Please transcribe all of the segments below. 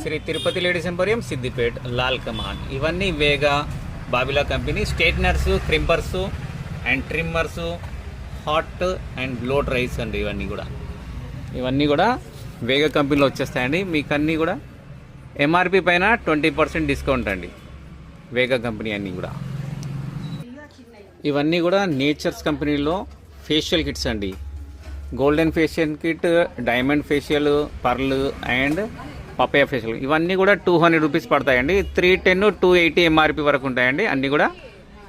Shri Tirupati ladies emporium Siddipet Lal Kaman. ఇవన్నీ Vega బాబిలా company straighteners, crimpers and trimmers, hot and blow dryers అండి. ఇవన్నీ కూడా వేగా కంపెనీలో వచ్చేస్తాయండి. మీకు అన్నీ కూడా ఎంఆర్పి పైన 20% డిస్కౌంట్ అండి. వేగా కంపెనీ అన్నీ కూడా. ఇవన్నీ కూడా నేచర్స్ కంపెనీలో ఫేషియల్ కిట్స్ అండి. Golden facial kit, diamond facial, pearl and papaya facial. ఇవన్నీ కూడా 200 రూపీస్ పడతాయండి. 310, 280 ఎంఆర్పి వరకు ఉంటాయండి. అన్నీ కూడా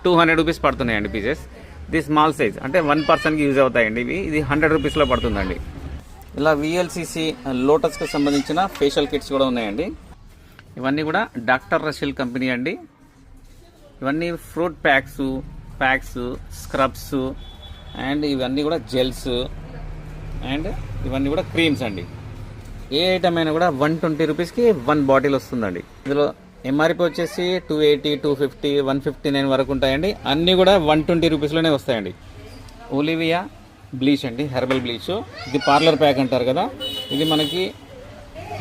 200 రూపీస్ పడుతున్నాయండి పీసెస్. ఇది స్మాల్ సైజ్ అంటే 1 పర్సన్కి యూజ్ అవుతాయండి. ఇది 100 రూపీస్లో పడుతుందండి. ఇలా విఎల్సిసి లోటస్కి సంబంధించిన ఫేషియల్ కిట్స్ కూడా ఉన్నాయండి. ఇవన్నీ కూడా డాక్టర్ రషీల్ కంపెనీ అండి. ఇవన్నీ ఫ్రూట్ ప్యాక్స్, స్క్రబ్స్ అండ్ ఇవన్నీ కూడా జెల్స్ అండ్ ఇవన్నీ కూడా క్రీమ్స్ అండి. ఏ ఐటమ్ అయినా కూడా 120 రూపీస్కి 1 బాటిల్ వస్తుందండి. ఇందులో ఎంఆర్పి వచ్చేసి 280, 250, 159 వరకు ఉంటాయండి. అన్నీ కూడా 120 రూపీస్లోనే వస్తాయండి. ఒలివియా బ్లీచ్ అండి, హెర్బల్ బ్లీచ్. ఇది పార్లర్ ప్యాక్ అంటారు కదా. ఇది మనకి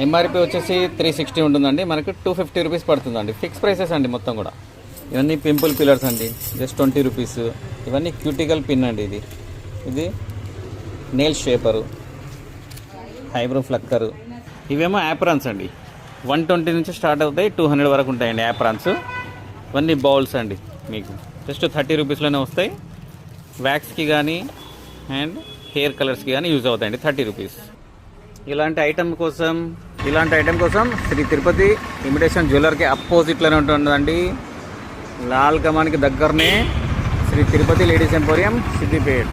ఎంఆర్పి వచ్చేసి 360 ఉంటుందండి. మనకి 250 రూపీస్ పడుతుందండి. ఫిక్స్ ప్రైసెస్ అండి మొత్తం కూడా. ఇవన్నీ పింపుల్ పిల్లర్స్ అండి, జస్ట్ 20 రూపీస్. ఇవన్నీ క్యూటికల్ పిన్ అండి. ఇది నెయిల్ షేపరు, ఐబ్రో ఫ్లక్కరు. ఇవేమో యాప్రాన్స్ అండి. 120 నుంచి స్టార్ట్ అవుతాయి, 200 వరకు ఉంటాయండి యాప్రాన్స్. ఇవన్నీ బౌల్స్ అండి. మీకు జస్ట్ 30 రూపీస్లోనే వస్తాయి. వ్యాక్స్కి కానీ అండ్ హెయిర్ కలర్స్కి కానీ యూజ్ అవుతాయండి. 30 రూపీస్. ఇలాంటి ఐటమ్ కోసం శ్రీ తిరుపతి ఇమిటేషన్ జ్యువెలర్కి అపోజిట్లోనే ఉంటుందండి. లాల్ కమాన్కి దగ్గరనే శ్రీ తిరుపతి లేడీస్ ఎంపోరియం సిద్దిపేట్.